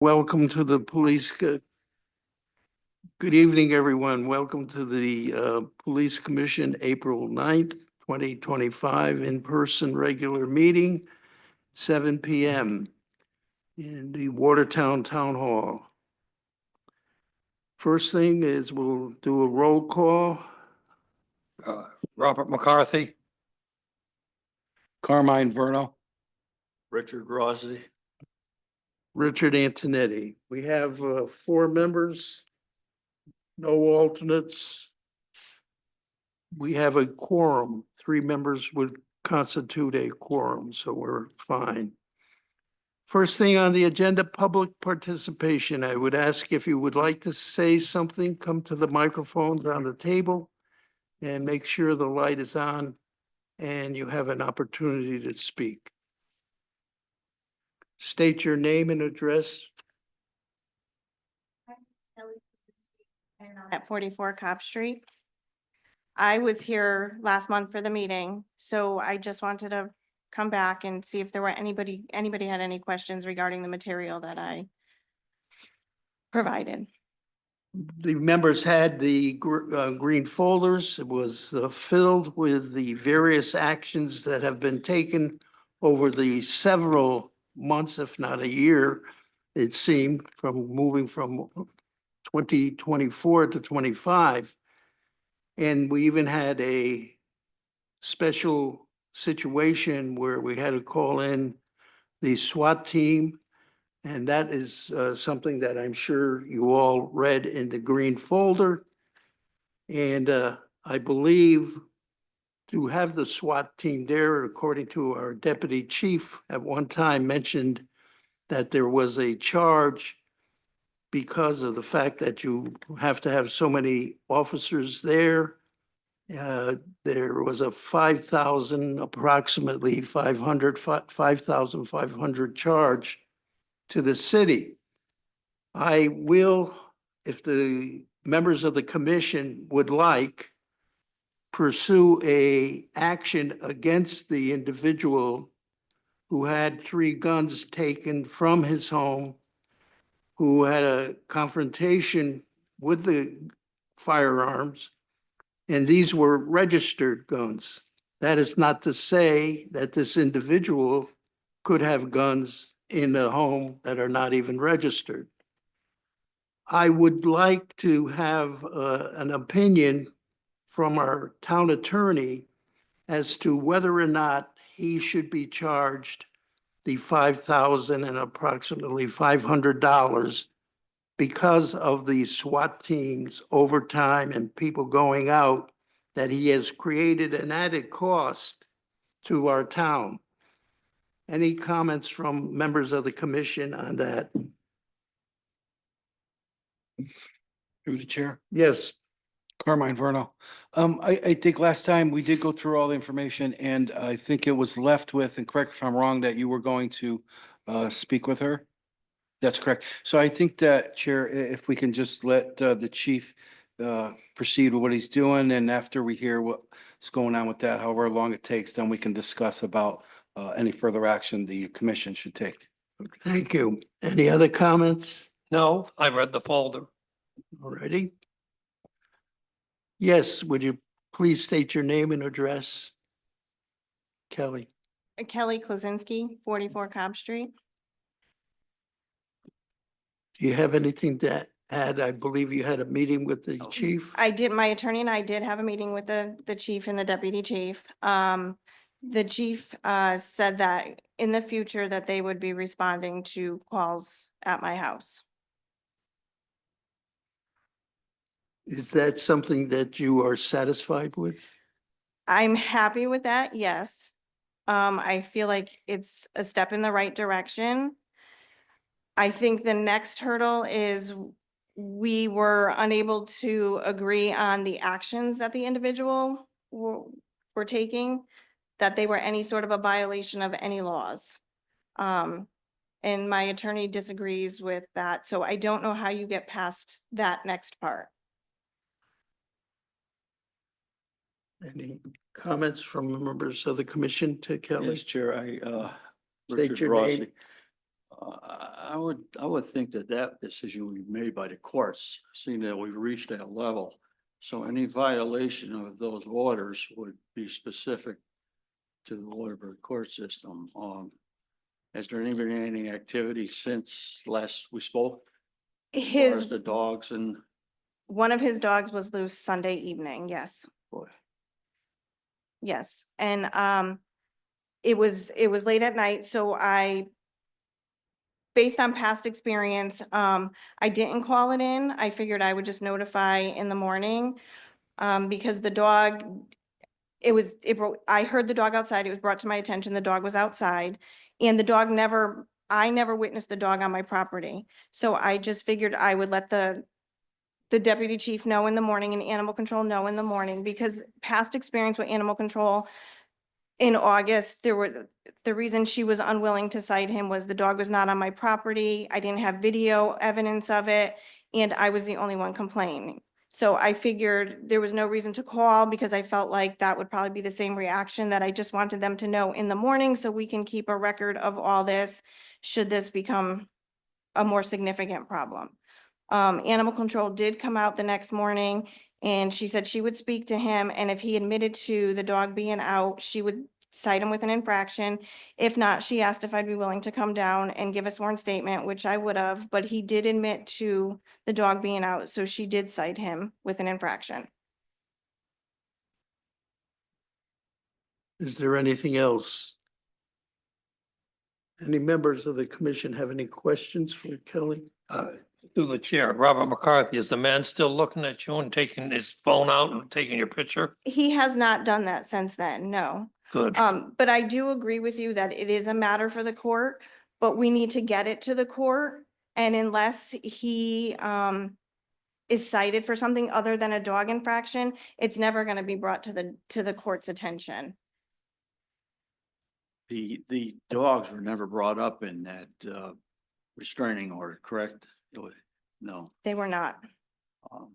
welcome to the police. Good evening, everyone. Welcome to the Police Commission, April 9th, 2025, in-person regular meeting, 7 p.m. in the Watertown Town Hall. First thing is we'll do a roll call. Robert McCarthy. Carmine Verno. Richard Rossi. Richard Antonetti. We have 4 members, no alternates. We have a quorum. 3 members would constitute a quorum, so we're fine. First thing on the agenda, public participation. I would ask if you would like to say something, come to the microphones on the table and make sure the light is on and you have an opportunity to speak. State your name and address. At 44 Cobb Street. I was here last month for the meeting, so I just wanted to come back and see if there were anybody had any questions regarding the material that I provided. The members had the green folders. It was filled with the various actions that have been taken over the several months, if not a year, it seemed, from moving from 2024 to 25. And we even had a special situation where we had to call in the SWAT team. And that is something that I'm sure you all read in the green folder. And I believe to have the SWAT team there, according to our deputy chief, at one time mentioned that there was a charge because of the fact that you have to have so many officers there. There was a 5,000, approximately 5,500 charge to the city. I will, if the members of the commission would like, pursue a action against the individual who had 3 guns taken from his home, who had a confrontation with the firearms, and these were registered guns. That is not to say that this individual could have guns in a home that are not even registered. I would like to have an opinion from our town attorney as to whether or not he should be charged the $5,000 and approximately $500 because of the SWAT teams overtime and people going out, that he has created an added cost to our town. Any comments from members of the commission on that? Through the chair. Yes, Carmine Verno. I think last time we did go through all the information and I think it was left with, and correct if I'm wrong, that you were going to speak with her. That's correct. So I think that, Chair, if we can just let the chief proceed with what he's doing, and after we hear what's going on with that, however long it takes, then we can discuss about any further action the commission should take. thank you. Any other comments? No, I read the folder. Already? Yes, would you please state your name and address? Kelly. Kelly Klaczynski, 44 Cobb Street. Do you have anything to add? I believe you had a meeting with the chief. I did, my attorney and I did have a meeting with the chief and the deputy chief. The chief said that in the future that they would be responding to calls at my house. Is that something that you are satisfied with? I'm happy with that, yes. I feel like it's a step in the right direction. I think the next hurdle is we were unable to agree on the actions that the individual were taking, that they were any sort of a violation of any laws. And my attorney disagrees with that, so I don't know how you get past that next part. Any comments from members of the commission to Kelly? Yes, Chair, State Richard your Rossi. name. I would think that that decision would be made by the courts, seeing that we've reached that level. So any violation of those orders would be specific to the Waterbury court system. Has there been any activity since last we spoke? As far as His, the dogs and, one of his dogs was loose Sunday evening, yes. boy, Yes, and it was late at night, so based on past experience, I didn't call it in. I figured I would just notify in the morning. Because the dog, I heard the dog outside. It was brought to my attention, the dog was outside. And the dog I never witnessed the dog on my property. So I just figured I would let the deputy chief know in the morning and animal control know in the morning, because past experience with animal control in August, the reason she was unwilling to cite him was the dog was not on my property. I didn't have video evidence of it, and I was the only one complaining. So I figured there was no reason to call, because I felt like that would probably be the same reaction, that I just wanted them to know in the morning so we can keep a record of all this, should this become a more significant problem. Animal control did come out the next morning, and she said she would speak to him, and if he admitted to the dog being out, she would cite him with an infraction. If not, she asked if I'd be willing to come down and give a sworn statement, which I would have, but he did admit to the dog being out, so she did cite him with an infraction. Is there anything else? Any members of the commission have any questions for Kelly? Through the chair, Robert McCarthy, is the man still looking at you and taking his phone out and taking your picture? He has not done that since then, no. Good. But I do agree with you that it is a matter for the court, but we need to get it to the court. And unless he is cited for something other than a dog infraction, it's never gonna be brought to the court's attention. the dogs were never brought up in that, restraining order, correct? No. They were not. Um,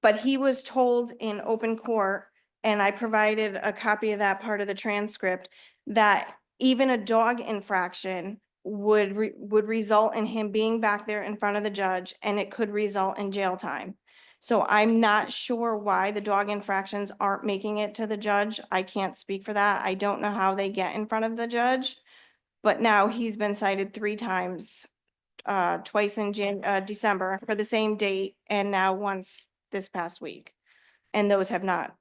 But he was told in open court, and I provided a copy of that part of the transcript, that even a dog infraction would result in him being back there in front of the judge, and it could result in jail time. So I'm not sure why the dog infractions aren't making it to the judge. I can't speak for that. I don't know how they get in front of the judge. But now he's been cited 3 times, twice in December for the same date, and now once this past week. And those have not.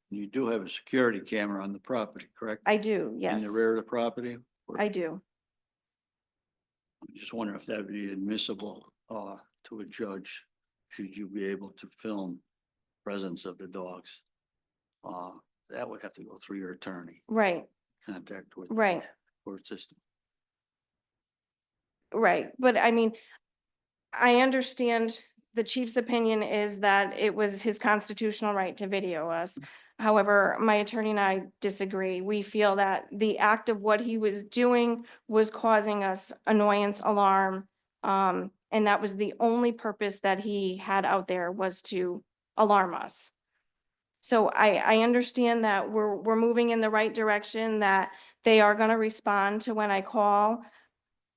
You do have a security camera on the property, correct? I do, In yes, the rear of the property? I do. I'm just wondering if that would be admissible, to a judge, should you be able to film presence of the dogs? That would have to go through your attorney, Right, contact with. right, Court system. right. But I mean, I understand the chief's opinion is that it was his constitutional right to video us. However, my attorney and I disagree. We feel that the act of what he was doing was causing us annoyance, alarm. And that was the only purpose that he had out there, was to alarm us. So I understand that we're moving in the right direction, that they are gonna respond to when I call.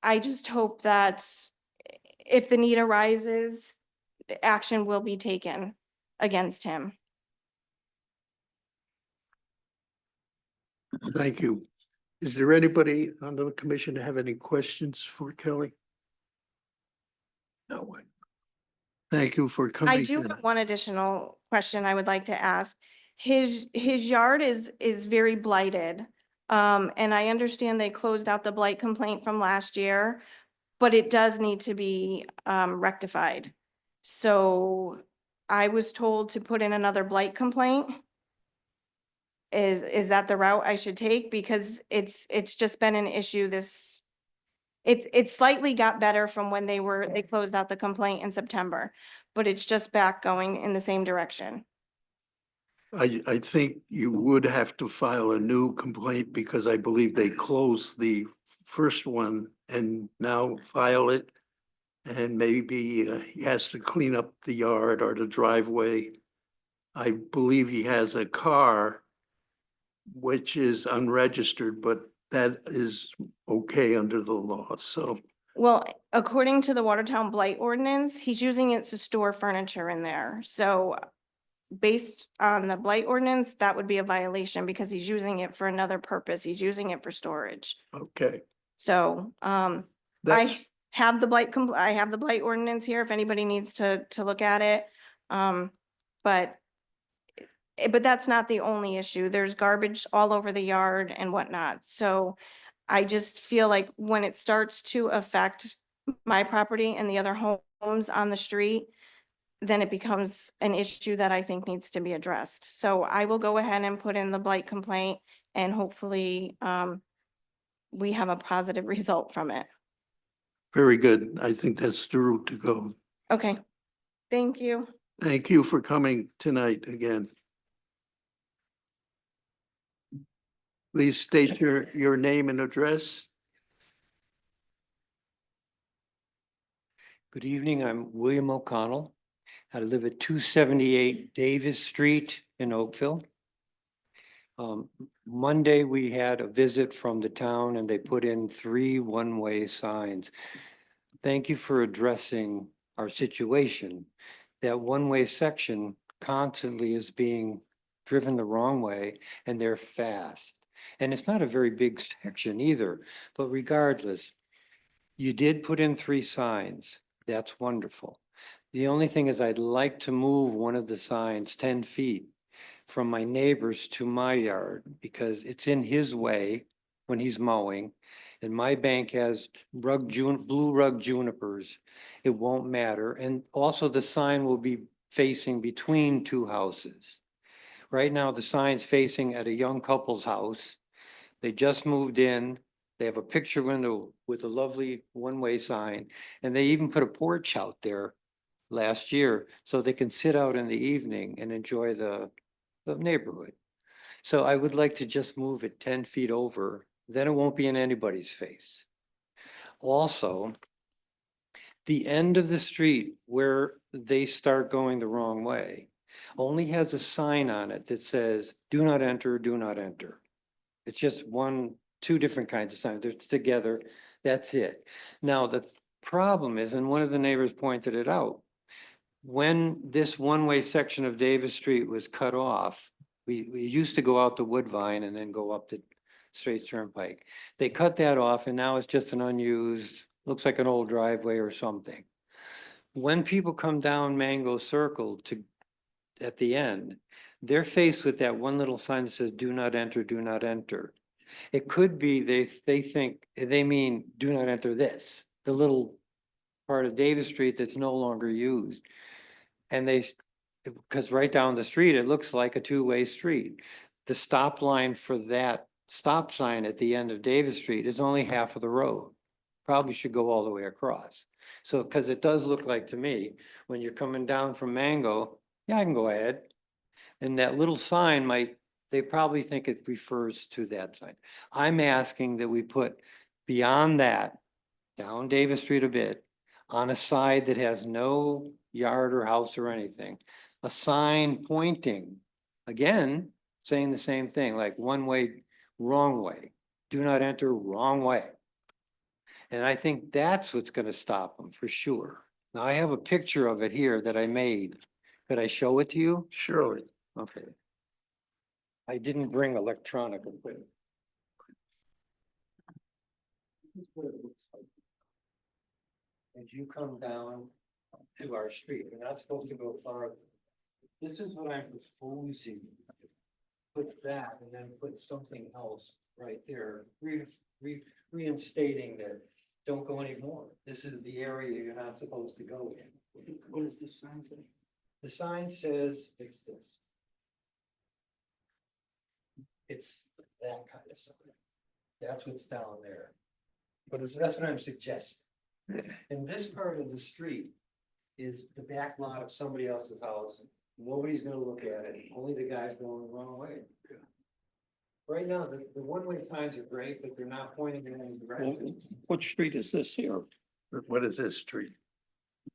I just hope that if the need arises, action will be taken against him. Thank you. Is there anybody on the commission that have any questions for Kelly? No one. Thank you for coming. I do have one additional question I would like to ask. His yard is very blighted. And I understand they closed out the blight complaint from last year, but it does need to be rectified. So I was told to put in another blight complaint. Is that the route I should take? Because it's just been an issue it slightly got better from when they closed out the complaint in September, but it's just back going in the same direction. I think you would have to file a new complaint, because I believe they closed the first one and now file it. And maybe he has to clean up the yard or the driveway. I believe he has a car which is unregistered, but that is okay under the law. So Well, according to the Watertown Blight Ordinance, he's using it to store furniture in there. So based on the Blight Ordinance, that would be a violation because he's using it for another purpose. He's using it for storage. Okay. So, That's, I have the I have the Blight Ordinance here if anybody needs to look at it. But that's not the only issue. There's garbage all over the yard and whatnot. So I just feel like when it starts to affect my property and the other homes on the street, then it becomes an issue that I think needs to be addressed. So I will go ahead and put in the blight complaint and hopefully, we have a positive result from it. very good. I think that's the route to go. Okay, thank you. Thank you for coming tonight again. Please state your name and address. Good evening, I'm William O'Connell. I live at 278 Davis Street in Oakville. Monday, we had a visit from the town and they put in 3 one-way signs. Thank you for addressing our situation. That one-way section constantly is being driven the wrong way and they're fast. And it's not a very big section either, but regardless, you did put in 3 signs. That's wonderful. The only thing is I'd like to move one of the signs 10 feet from my neighbors to my yard because it's in his way when he's mowing. And my bank has blue rug junipers. It won't matter. And also the sign will be facing between 2 houses. Right now, the sign's facing at a young couple's house. They just moved in. They have a picture window with a lovely one-way sign. And they even put a porch out there last year so they can sit out in the evening and enjoy the neighborhood. So I would like to just move it 10 feet over, then it won't be in anybody's face. Also, the end of the street where they start going the wrong way only has a sign on it that says, do not enter, do not enter. It's just 2 different kinds of signs. They're together. That's it. Now, the problem is, and one of the neighbors pointed it out, when this one-way section of Davis Street was cut off, we used to go out to Woodvine and then go up the Straight Turnpike. They cut that off and now it's just an unused, looks like an old driveway or something. When people come down Mango Circle at the end, they're faced with that one little sign that says, do not enter, do not enter. It could be they think, they mean, do not enter this, the little part of Davis Street that's no longer used. And because right down the street, it looks like a 2-way street. The stop line for that stop sign at the end of Davis Street is only half of the road. Probably should go all the way across. So, because it does look like to me, when you're coming down from Mango, yeah, I can go ahead. And that little sign they probably think it refers to that sign. I'm asking that we put beyond that, down Davis Street a bit, on a side that has no yard or house or anything, a sign pointing, again, saying the same thing, like one way, wrong way, do not enter, wrong way. And I think that's what's going to stop them for sure. Now I have a picture of it here that I made. Could I show it to you? Surely. Okay. I didn't bring electronic equipment. This is what it looks like. As you come down to our street, you're not supposed to go farther. This is what I'm proposing. Put that and then put something else right there, reinstating that, don't go anymore. This is the area you're not supposed to go in. What does this sign say? The sign says it's this. It's that kind of sign. That's what's down there. But that's what I'm suggesting. And this part of the street is the back lot of somebody else's house. Nobody's gonna look at it, only the guy's going the wrong way. Right now, the one-way signs are great, but they're not pointing in any direction. Which street is this here? What is this street?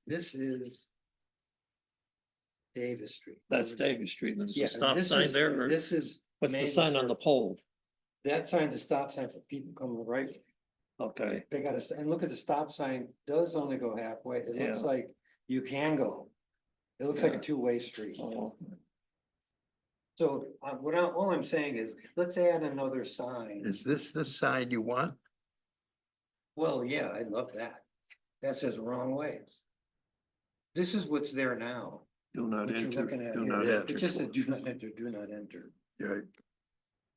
This is Davis Street. That's Davis Street. There's Yeah, a stop this sign is- there. Or This is. what's the Main sign on the Circle. pole? That sign's a stop sign for people coming the right way. Okay, They got and look at the stop sign, does only go halfway. It looks Yeah. like you can go. It looks like a Yeah. two-way street. oh, So, all I'm saying is, let's add another sign. Is this the sign you want? Well, yeah, I love that. That says wrong ways. This is what's there now. do not What you're enter, looking at do here. not Yeah. enter. It just says do towards- not enter, do not enter. Yeah,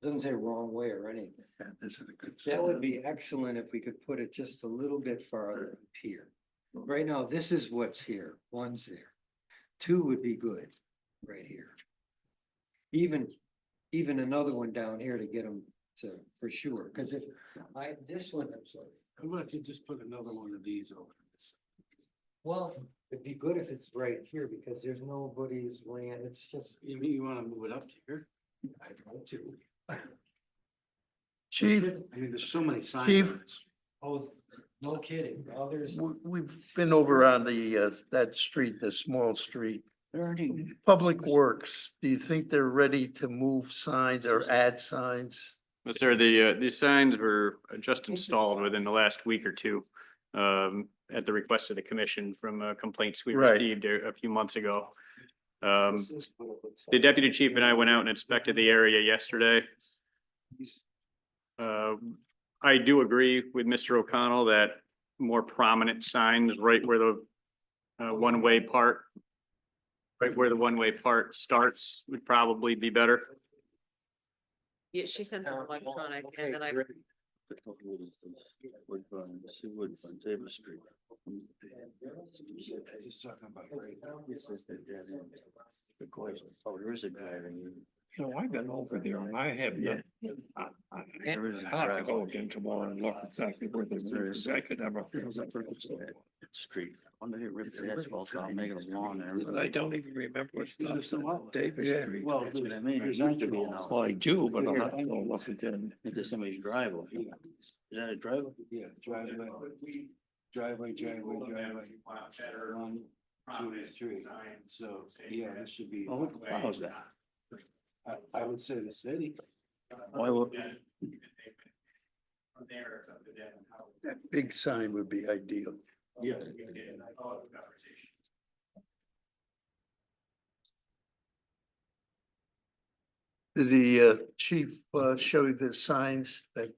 Doesn't say wrong way or anything. this is a good. That would be excellent if we could put it just a little bit farther up here. Right now, this is what's here, one's there. Two would be good, right here. Even another one down here to get them to, for sure, cause if this one, I'm sorry. How about if you just put another one of these over this? Well, it'd be good if it's right here, because there's nobody's land, it's just. You wanna move it up to here? I'd like to. Chief, I mean, there's so many signs. Chief. on this. Oh, no kidding, others. we've been over on the, that street, the small street. There aren't any Public Works, do you think they're ready to move signs or add signs? Well, sir, these signs were just installed within the last week or two. At the request of the commission from complaints we Right. received a few months ago. The deputy chief and I went out and inspected the area yesterday. I do agree with Mr. O'Connell that more prominent signs right where the one-way part, right where the one-way part starts would probably be better. Yeah, she sent them electronic and then I, Woodburn, Davis Street. Just talking about right now. This is the dead end. The question, oh, there is a driving. No, I've been over there and I have, Yeah. There is a I have to go driveway. again tomorrow and look exactly where this is. I could never. Street. Wonder if it ripped the asphalt out, making them long and But everything. I don't even remember what stuff on Davis Yeah. Street. Well, that's what I mean. There's not to be an out. Well, I do, but I'll have to go look again. Into somebody's driveway. Is that a driveway? Yeah, driveway. Driveway. One, two, three. So, yeah, this should be. Oh, who plows that? I would say the city. Why would? That big sign would be ideal. Yeah. Did the chief show you the signs that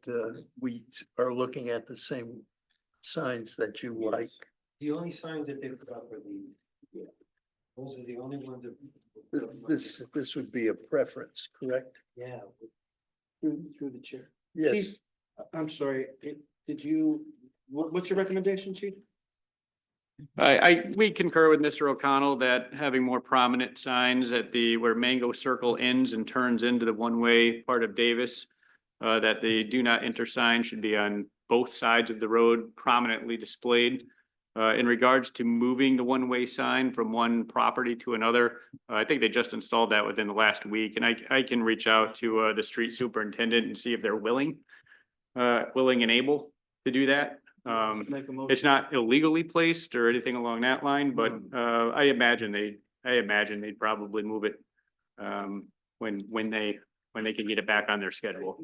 we are looking at, the same signs that you like? The only signs that they put up are those are the only ones that. This would be a preference, correct? Yeah. Through the chair. Yes. Chief, I'm sorry, did you, what's your recommendation, chief? We concur with Mr. O'Connell that having more prominent signs at where Mango Circle ends and turns into the one-way part of Davis. That the do not enter sign should be on both sides of the road prominently displayed. In regards to moving the one-way sign from one property to another, I think they just installed that within the last week, and I can reach out to the street superintendent and see if they're willing and able to do that. Make a motion. It's not illegally placed or anything along that line, but I imagine they'd probably move it when they can get it back on their schedule.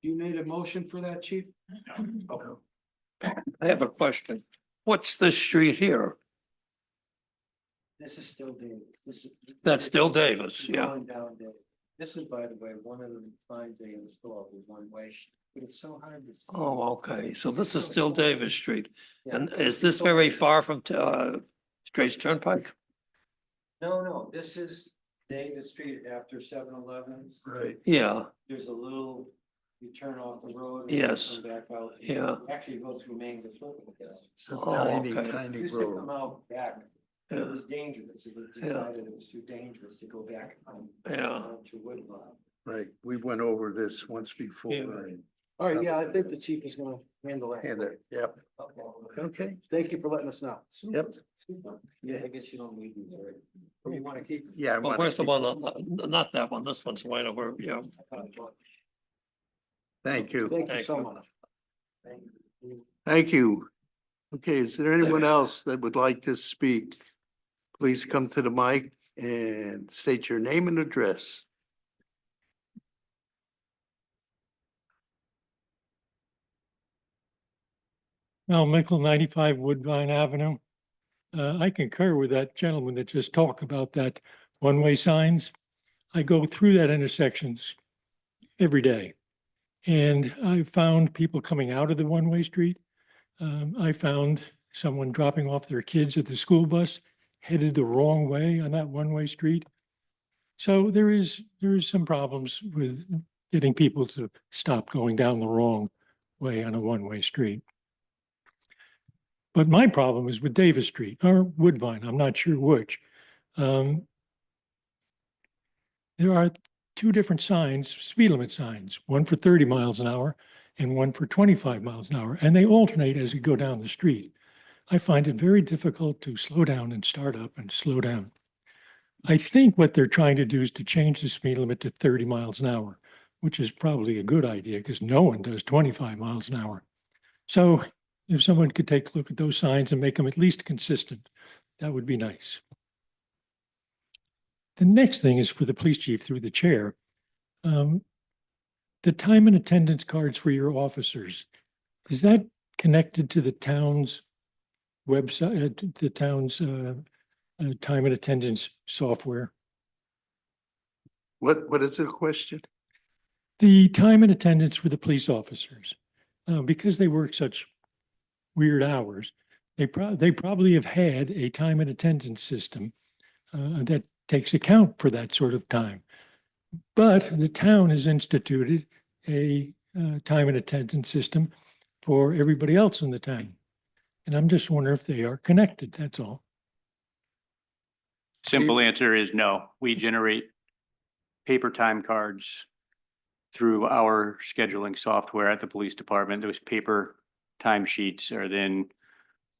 You made a motion for that, chief? I have a question. What's this street here? This is still Davis. This is. That's still Davis, yeah. Going down there. This is, by the way, one of the signs they installed was one way, but it's so hard to see. Oh, okay. So this is still Davis Street. Yeah. And is this very far from Straits Turnpike? No, this is Davis Street after 7-Eleven. Right. Yeah, There's a little, you turn off the road. and you Yes. come back out. Yeah. Actually go through Mango Circle. It's a Oh, tiny, okay. tiny Used to come road. out back. It yeah, was dangerous. It was Yeah. decided it was too dangerous to go back. Yeah. To Woodlawn. Right. We went over this once before. Yeah. and- All right, yeah, I think the chief is gonna handle that. And, yep, okay, Thank you for letting us know. yep, Yeah, I guess you don't need these, right? Or you wanna keep. yeah. I well, wanna where's the keep- one, not that one, this one's right over, yeah. Thank you. Thank you Thank so you. much. Thank you. Okay, is there anyone else that would like to speak? Please come to the mic and state your name and address. Al Mickle, 95 Woodbine Avenue. I concur with that gentleman that just talked about that one-way signs. I go through that intersections every day. And I found people coming out of the one-way street. I found someone dropping off their kids at the school bus headed the wrong way on that one-way street. So there is some problems with getting people to stop going down the wrong way on a one-way street. But my problem is with Davis Street or Woodbine, I'm not sure which. There are two different signs, speed limit signs, one for 30 miles an hour and one for 25 miles an hour, and they alternate as you go down the street. I find it very difficult to slow down and start up and slow down. I think what they're trying to do is to change the speed limit to 30 miles an hour, which is probably a good idea because no one does 25 miles an hour. So if someone could take a look at those signs and make them at least consistent, that would be nice. The next thing is for the police chief through the chair. The time and attendance cards for your officers, is that connected to the town's website, the town's time and attendance software? What is the question? The time and attendance for the police officers, because they work such weird hours, they probably have had a time and attendance system that takes account for that sort of time. But the town has instituted a time and attendance system for everybody else in the town. And I'm just wondering if they are connected, that's all. Simple answer is no. We generate paper time cards through our scheduling software at the police department. Those paper time sheets are then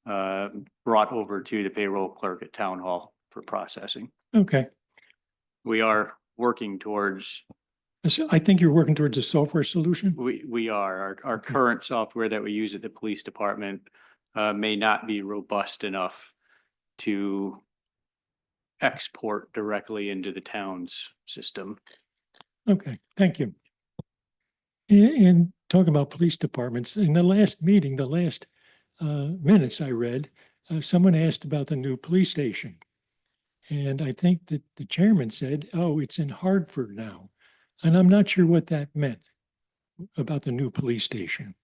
brought over to the payroll clerk at town hall for processing. Okay. We are working towards, So I think you're working towards a software solution? we are, our current software that we use at the police department may not be robust enough to export directly into the town's system. Okay, thank you. And talk about police departments, in the last meeting, the last minutes I read, someone asked about the new police station. And I think that the chairman said, oh, it's in Hartford now. And I'm not sure what that meant about the new police station.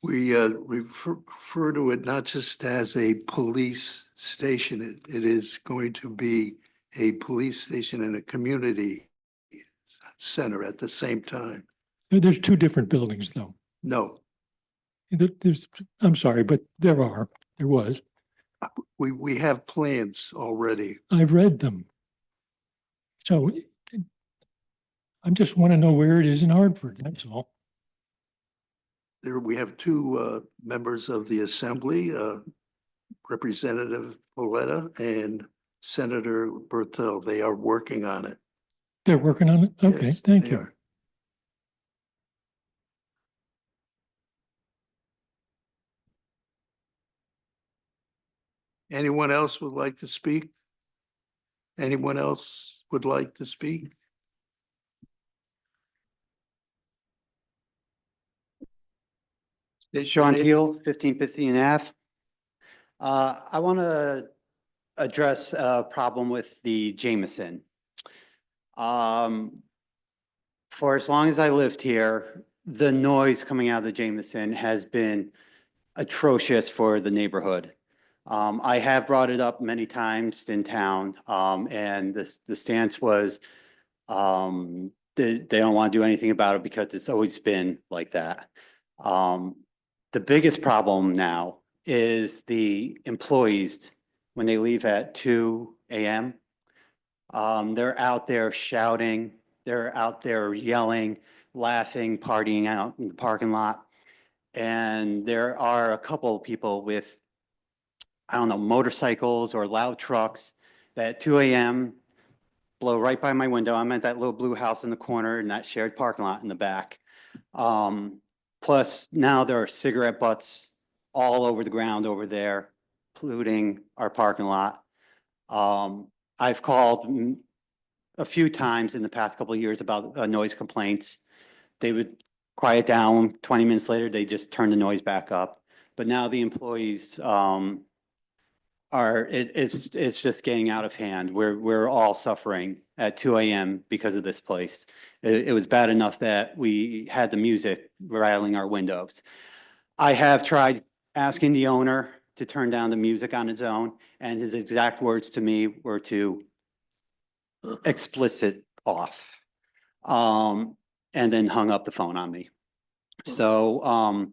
We refer to it not just as a police station, it is going to be a police station and a community center at the same time. There's two different buildings though. No, I'm sorry, but there was. we have plans already. I've read them. So I just want to know where it is in Hartford, that's all. There, we have two members of the assembly, Representative Pauletta and Senator Berthel. They are working on it. They're working on it? Okay, Yes, thank they you. are. Anyone else would like to speak? Anyone else would like to speak? Sean Keel, 1550 and Ave. I want to address a problem with the Jameson. For as long as I lived here, the noise coming out of the Jameson has been atrocious for the neighborhood. I have brought it up many times in town, and the stance was they don't want to do anything about it because it's always been like that. The biggest problem now is the employees, when they leave at 2 a.m., they're out there shouting, they're out there yelling, laughing, partying out in the parking lot. And there are a couple of people with, I don't know, motorcycles or loud trucks that at 2 a.m. blow right by my window. I'm at that little blue house in the corner in that shared parking lot in the back. Plus now there are cigarette butts all over the ground over there, polluting our parking lot. I've called a few times in the past couple of years about noise complaints. They would quiet down. 20 minutes later, they just turn the noise back up. but now the employees, it's just getting out of hand. We're all suffering at 2 AM because of this place. It was bad enough that we had the music rattling our windows. I have tried asking the owner to turn down the music on its own, and his exact words to me were to explicit off. And then hung up the phone on me. So,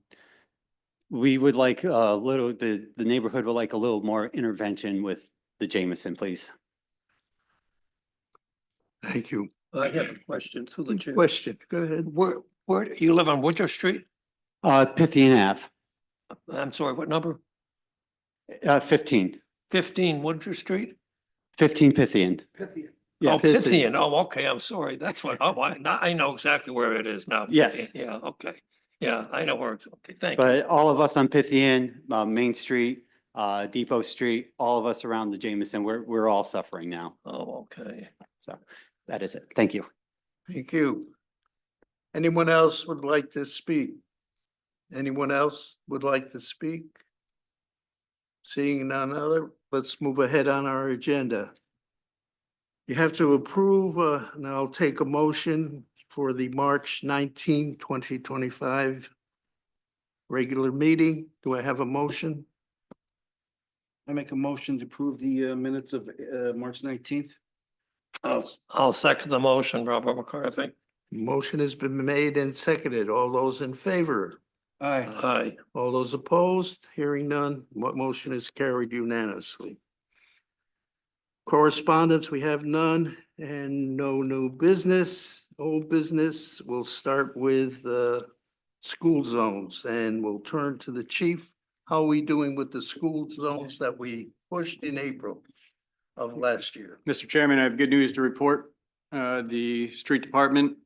we would like a little, the neighborhood would like a little more intervention with the Jameson, please. Thank you. I have a question through the chair. Question, go ahead. Where, you live on Woodruff Street? Pythian Ave, I'm sorry, what number? 15, 15 Woodruff Street? 15 Pythian. Oh, Yes. Pythian. Oh, okay, I'm sorry. That's what, I know exactly where it is now. Yes. Pythian. Yeah, okay. Yeah, I know where it's, okay, thank you. But all of us on Pythian, Main Street, Depot Street, all of us around the Jameson, we're all suffering now. Oh, okay. So that is it. Thank you. Thank you. Anyone else would like to speak? Anyone else would like to speak? Seeing none other, let's move ahead on our agenda. You have to approve, and I'll take a motion for the March 19, 2025 regular meeting. Do I have a motion? I make a motion to approve the minutes of March 19th. I'll second the motion, Robert McCarthy. Motion has been made and seconded. All those in favor? Aye. Aye. All those opposed? Hearing none, what motion is carried unanimously. Correspondence, we have none and no new business. Old business, we'll start with school zones and we'll turn to the chief. How are we doing with the school zones that we pushed in April of last year? Mr. Chairman, I have good news to report. The street department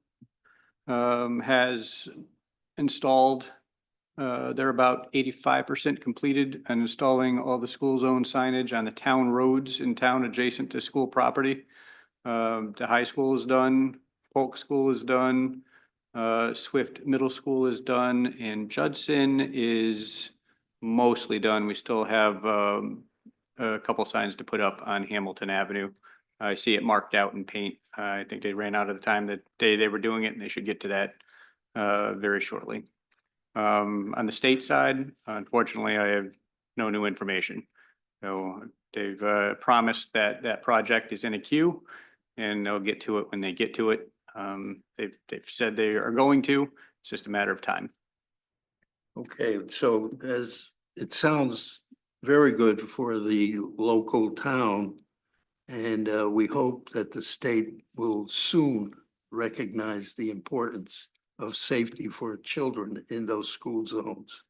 has installed, they're about 85% completed on installing all the school zone signage on the town roads in town adjacent to school property. The high school is done, Polk School is done, Swift Middle School is done, and Judson is mostly done. We still have a couple signs to put up on Hamilton Avenue. I see it marked out in paint. I think they ran out of the time that they were doing it, and they should get to that very shortly. On the state side, unfortunately, I have no new information. So they've promised that that project is in a queue and they'll get to it when they get to it. They've said they are going to, it's just a matter of time. Okay, so as it sounds very good for the local town. And we hope that the state will soon recognize the importance of safety for children in those school zones.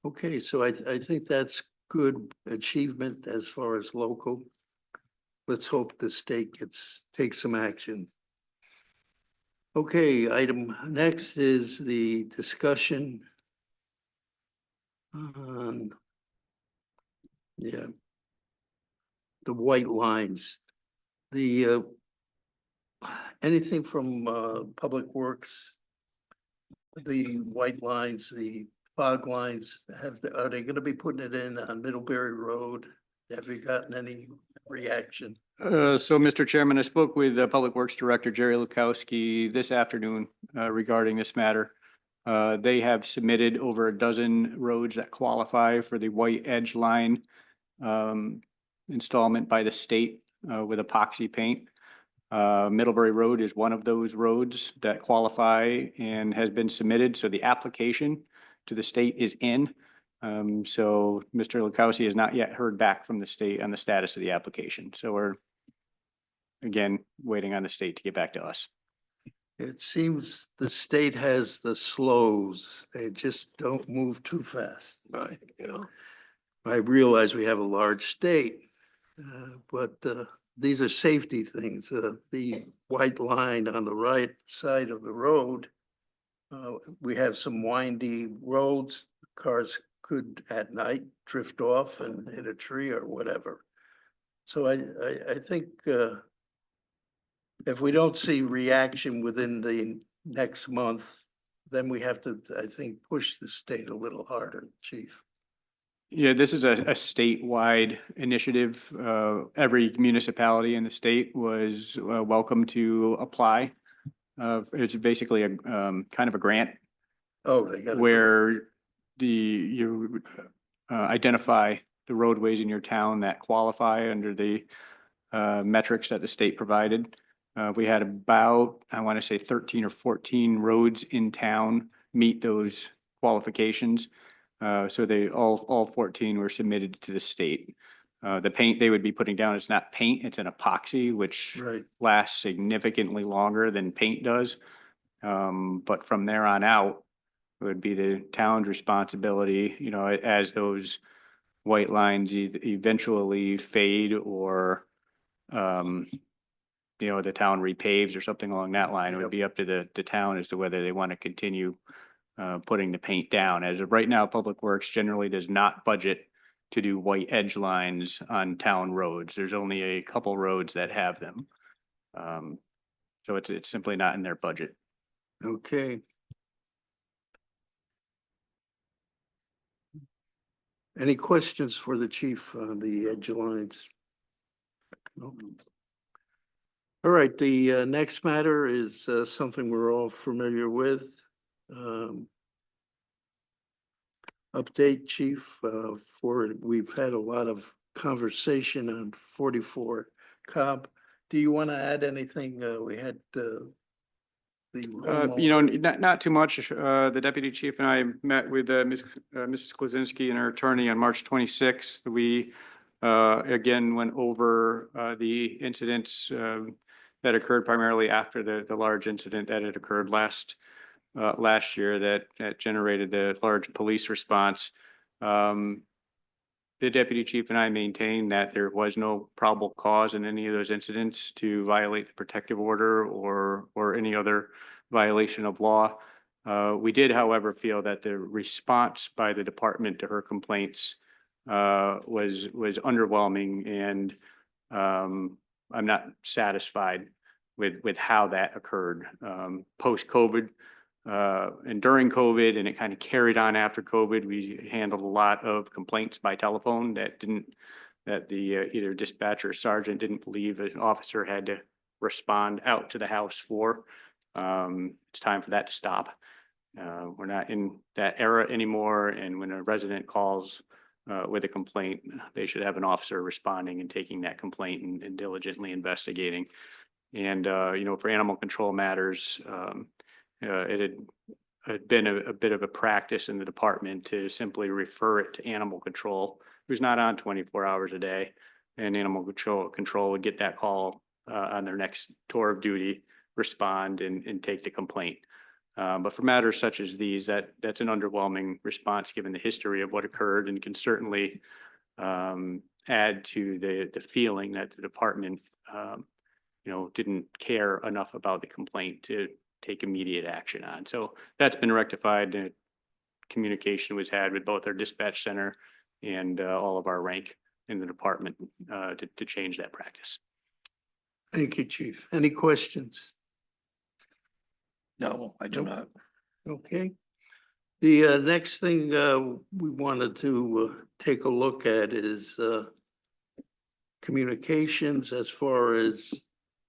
Okay, so I think that's good achievement as far as local. Let's hope the state takes some action. Okay, item next is the discussion on, the white lines. The, anything from Public Works, the white lines, the fog lines, are they gonna be putting it in on Middlebury Road? Have you gotten any reaction? So, Mr. Chairman, I spoke with Public Works Director Jerry Lukowski this afternoon regarding this matter. They have submitted over a dozen roads that qualify for the white edge line installment by the state with epoxy paint. Middlebury Road is one of those roads that qualify and has been submitted. So the application to the state is in. So Mr. Lukowski has not yet heard back from the state on the status of the application. So we're again waiting on the state to get back to us. It seems the state has the slows. They just don't move too fast. Right, you know. I realize we have a large state, but these are safety things. The white line on the right side of the road, we have some windy roads. Cars could at night drift off and hit a tree or whatever. So I think if we don't see reaction within the next month, then we have to, I think, push the state a little harder, chief. Yeah, this is a statewide initiative. Every municipality in the state was welcome to apply. It's basically a kind of a grant Oh, they got. where you identify the roadways in your town that qualify under the metrics that the state provided. We had about, I want to say 13 or 14 roads in town meet those qualifications. So all 14 were submitted to the state. The paint they would be putting down is not paint, it's an epoxy, which Right. lasts significantly longer than paint does. But from there on out, it would be the town's responsibility, you know, as those white lines eventually fade or, you know, the town repaves or something along that line, it would Yep. be up to the town as to whether they want to continue putting the paint down. As of right now, Public Works generally does not budget to do white edge lines on town roads. There's only a couple roads that have them. So it's simply not in their budget. Okay. Any questions for the chief on the edge lines? No. All right, the next matter is something we're all familiar with. Update, chief, we've had a lot of conversation on 44 Cobb. Do you want to add anything? We had You know, not too much. The deputy chief and I met with Mrs. Klaczynski and her attorney on March 26th. We again went over the incidents that occurred primarily after the large incident that had occurred last year that generated the large police response. The deputy chief and I maintained that there was no probable cause in any of those incidents to violate the protective order or any other violation of law. We did, however, feel that the response by the department to her complaints was underwhelming, and I'm not satisfied with how that occurred post-COVID. And during COVID, and it kind of carried on after COVID, we handled a lot of complaints by telephone that the either dispatcher or sergeant didn't believe an officer had to respond out to the house for. It's time for that to stop. We're not in that era anymore, and when a resident calls with a complaint, they should have an officer responding and taking that complaint and diligently investigating. And you know, for animal control matters, it had been a bit of a practice in the department to simply refer it to animal control, who's not on 24 hours a day, and animal control would get that call on their next tour of duty, respond and take the complaint. But for matters such as these, that's an underwhelming response given the history of what occurred, and can certainly add to the feeling that the department you know, didn't care enough about the complaint to take immediate action on. So that's been rectified. Communication was had with both our dispatch center and all of our rank in the department to change that practice. Thank you, chief. Any questions? No, I do Nope. not. Okay. The next thing we wanted to take a look at is communications, as far as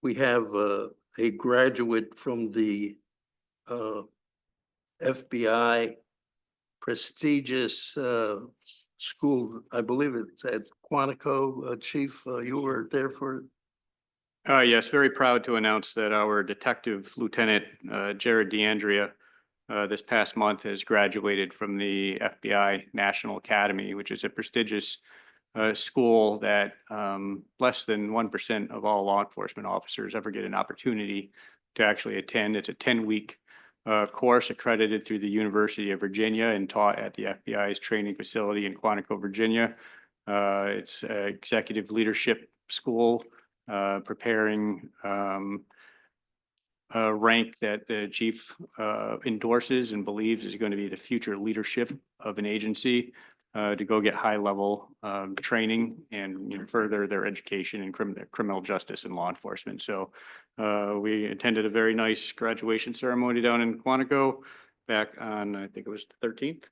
we have a graduate from the FBI prestigious school. I believe it's at Quantico. Chief, you were there for. Yes, very proud to announce that our Detective Lieutenant Jared DeAndrea this past month has graduated from the FBI National Academy, which is a prestigious school that less than 1% of all law enforcement officers ever get an opportunity to actually attend. It's a 10-week course accredited through the University of Virginia and taught at the FBI's training facility in Quantico, Virginia. It's an executive leadership school preparing a rank that the chief endorses and believes is going to be the future leadership of an agency to go get high-level training and, you know, further their education in criminal justice and law enforcement. So we attended a very nice graduation ceremony down in Quantico. back on, I think it was the 13th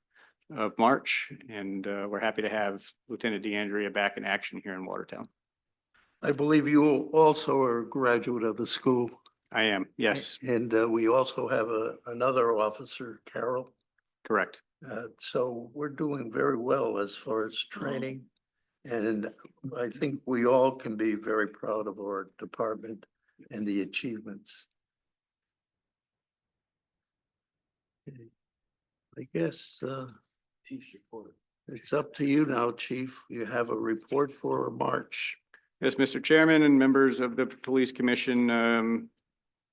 of March. And we're happy to have Lieutenant DeAndrea back in action here in Watertown. I believe you also are a graduate of the school. I am, yes, And we also have another officer, Carol. correct. So we're doing very well as far as training. And I think we all can be very proud of our department and the achievements. I guess it's up to you now, Chief. You have a report for March. Yes, Mr. Chairman and members of the Police Commission,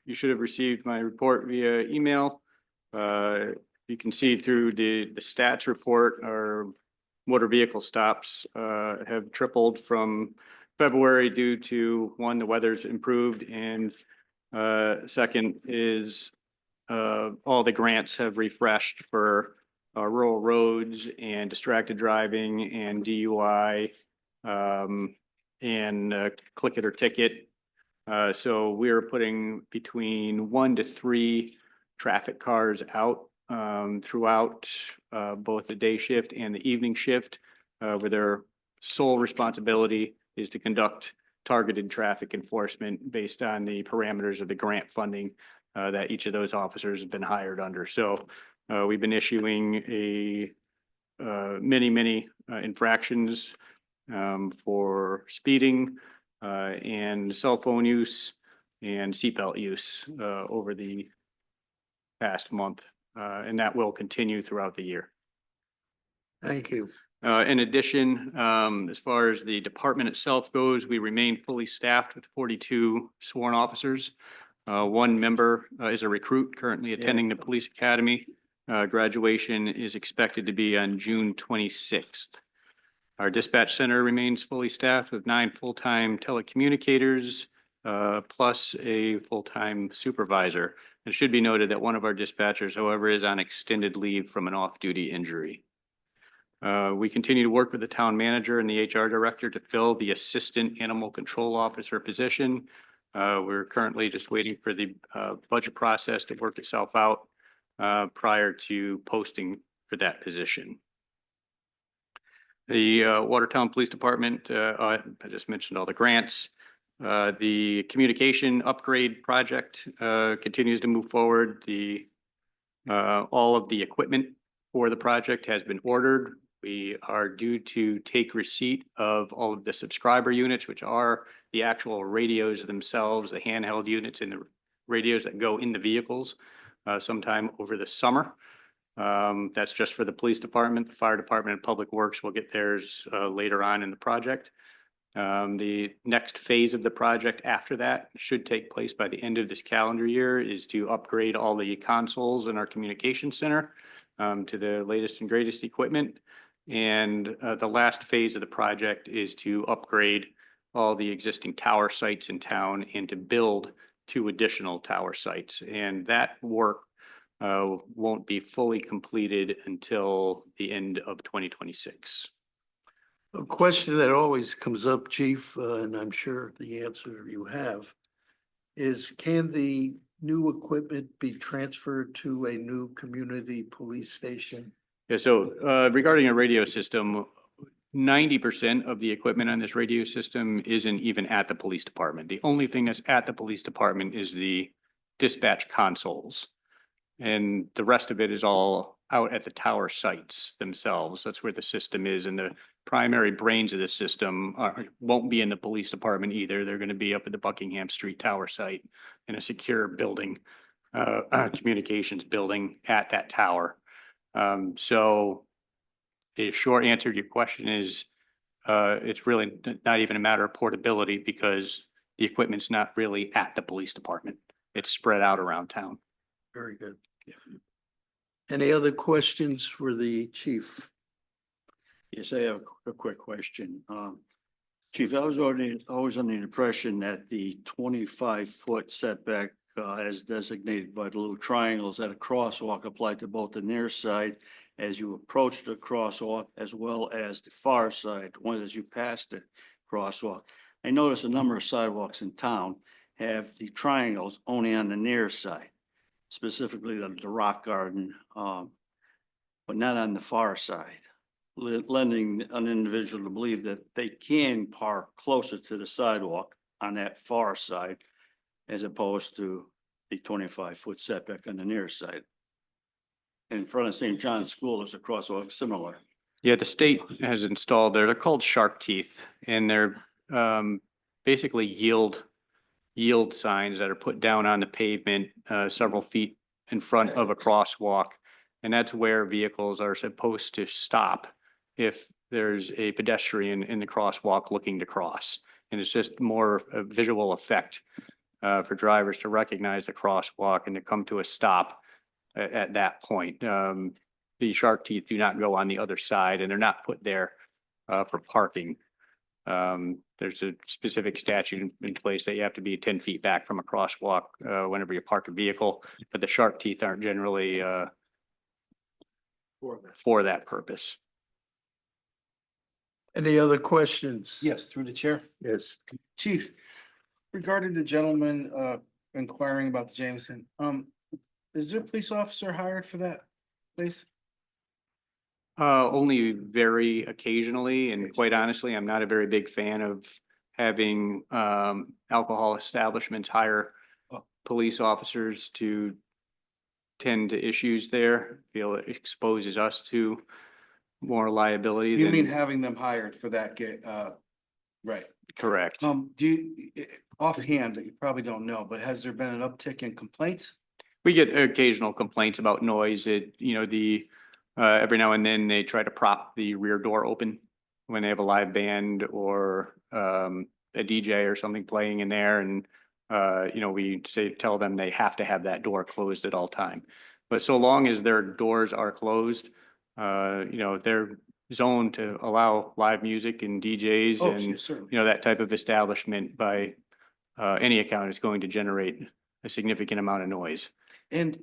you should have received my report via email. You can see through the stats report, our motor vehicle stops have tripled from February due to, one, the weather's improved, and second is all the grants have refreshed for rural roads and distracted driving and DUI and click it or ticket. So we're putting between 1 to 3 traffic cars out throughout both the day shift and the evening shift, where their sole responsibility is to conduct targeted traffic enforcement based on the parameters of the grant funding that each of those officers has been hired under. So we've been issuing many infractions for speeding and cell phone use and seatbelt use over the past month. And that will continue throughout the year. Thank you. In addition, as far as the department itself goes, we remain fully staffed with 42 sworn officers. One member is a recruit currently attending the police academy. Graduation is expected to be on June 26th. Our dispatch center remains fully staffed with 9 full-time telecommunicators, plus a full-time supervisor. It should be noted that one of our dispatchers, however, is on extended leave from an off-duty injury. We continue to work with the town manager and the HR director to fill the assistant animal control officer position. We're currently just waiting for the budget process to work itself out prior to posting for that position. The Watertown Police Department, I just mentioned all the grants. The communication upgrade project continues to move forward. All of the equipment for the project has been ordered. We are due to take receipt of all of the subscriber units, which are the actual radios themselves, the handheld units and the radios that go in the vehicles sometime over the summer. That's just for the police department. The fire department and public works will get theirs later on in the project. The next phase of the project after that should take place by the end of this calendar year is to upgrade all the consoles in our communication center to the latest and greatest equipment. And the last phase of the project is to upgrade all the existing tower sites in town and to build 2 additional tower sites. And that work won't be fully completed until the end of 2026. A question that always comes up, Chief, and I'm sure the answer you have, is can the new equipment be transferred to a new community police station? Yeah, so regarding a radio system, 90% of the equipment on this radio system isn't even at the police department. The only thing that's at the police department is the dispatch consoles. And the rest of it is all out at the tower sites themselves. That's where the system is. And the primary brains of the system won't be in the police department either. They're going to be up at the Buckingham Street Tower site in a secure building, communications building at that tower. So the short answer to your question is it's really not even a matter of portability because the equipment's not really at the police department. It's spread out around town. Very good. Any other questions for the chief? Yes, I have a quick question. Chief, I was always under the impression that the 25-foot setback as designated by the little triangles at a crosswalk applied to both the near side as you approach the crosswalk as well as the far side, as you pass the crosswalk. I noticed a number of sidewalks in town have the triangles only on the near side. specifically the rock garden, but not on the far side. Lending an individual to believe that they can park closer to the sidewalk on that far side as opposed to the 25-foot setback on the near side. In front of St. John's School, there's a crosswalk similar. Yeah, the state has installed, they're called shark teeth, and they're basically yield signs that are put down on the pavement several feet in front of a crosswalk. And that's where vehicles are supposed to stop if there's a pedestrian in the crosswalk looking to cross. And it's just more a visual effect for drivers to recognize the crosswalk and to come to a stop at that point. The shark teeth do not go on the other side, and they're not put there for parking. There's a specific statute in place that you have to be 10 feet back from a crosswalk whenever you park a vehicle, but the shark teeth aren't generally for that purpose. Any other questions? Yes, through the chair. Yes. Chief, regarding the gentleman inquiring about the Jameson, is there a police officer hired for that place? Only very occasionally, and quite honestly, I'm not a very big fan of having alcohol establishments hire police officers to tend to issues there. Feel it exposes us to more liability You mean than, having them hired for that right? correct. Do you, offhand, that you probably don't know, but has there been an uptick in complaints? We get occasional complaints about noise. Every now and then they try to prop the rear door open when they have a live band or a DJ or something playing in there. And, we tell them they have to have that door closed at all time. But so long as their doors are closed, they're zoned to allow live music and DJs Oh, and, certainly. that type of establishment by any account is going to generate a significant amount of noise. And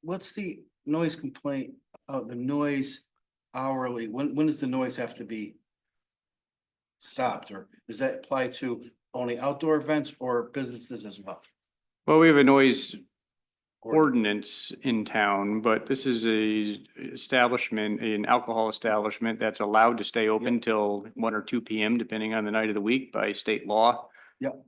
what's the noise complaint, the noise hourly? When does the noise have to be stopped? Or does that apply to only outdoor events or businesses as well? Well, we have a noise ordinance in town, but this is an alcohol establishment that's allowed to stay open till 1 or 2 p.m. depending on the night of the week by state law. Yep.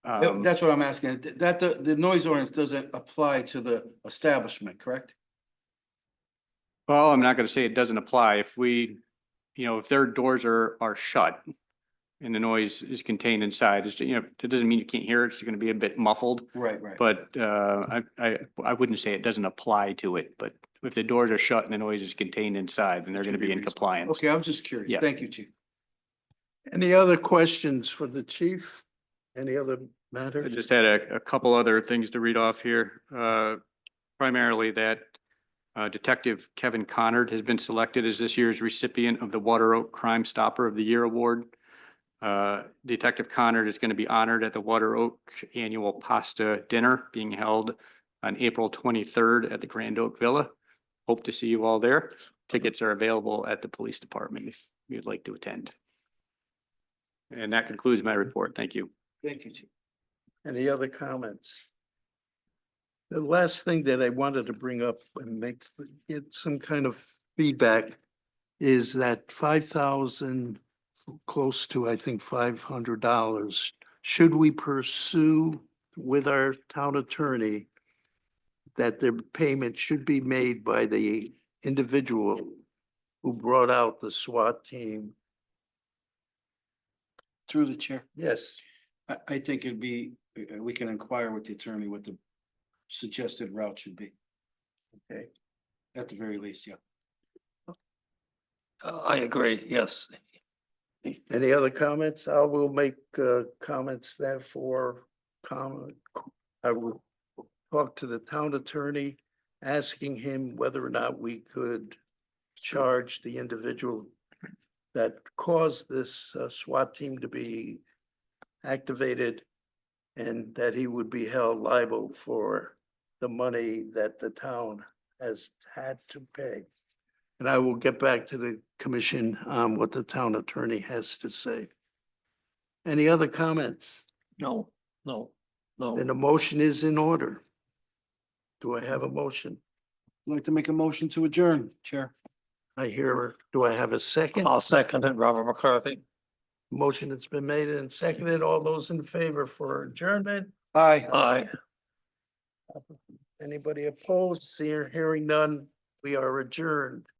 That's what I'm asking. That the noise ordinance doesn't apply to the establishment, correct? Well, I'm not going to say it doesn't apply. If their doors are shut and the noise is contained inside, it doesn't mean you can't hear it. It's going to be a bit muffled. Right. But I wouldn't say it doesn't apply to it, but if the doors are shut and the noise is contained inside, then they're going to be in compliance. Okay, I was just curious. Yeah. Thank you, Chief. Any other questions for the chief? Any other I matter? just had a couple other things to read off here. Primarily that Detective Kevin Connard has been selected as this year's recipient of the Water Oak Crime Stopper of the Year Award. Detective Connard is going to be honored at the Water Oak Annual Pasta Dinner being held on April 23rd at the Grand Oak Villa. Hope to see you all there. Tickets are available at the police department if you'd like to attend. And that concludes my report. Thank you. Thank you, Chief. Any other comments? The last thing that I wanted to bring up and get some kind of feedback is that 5,000, close to, I think, $500. Should we pursue with our town attorney that the payment should be made by the individual who brought out the SWAT team? Through the chair. Yes. I think it'd be, we can inquire with the attorney what the suggested route should be. Okay. At the very least, yeah. I agree, yes. Any other comments? I will make comments therefore. I will talk to the town attorney, asking him whether or not we could charge the individual that caused this SWAT team to be activated, and that he would be held liable for the money that the town has had to pay. And I will get back to the commission on what the town attorney has to say. Any other comments? No. Then the motion is in order. Do I have a motion? I'd like to make a motion to adjourn, Chair. I hear, do I have a second? I'll second it, Robert McCarthy. Motion that's been made and seconded. All those in favor for adjournment? Aye. Aye. Anybody opposed? Hearing none, we are adjourned.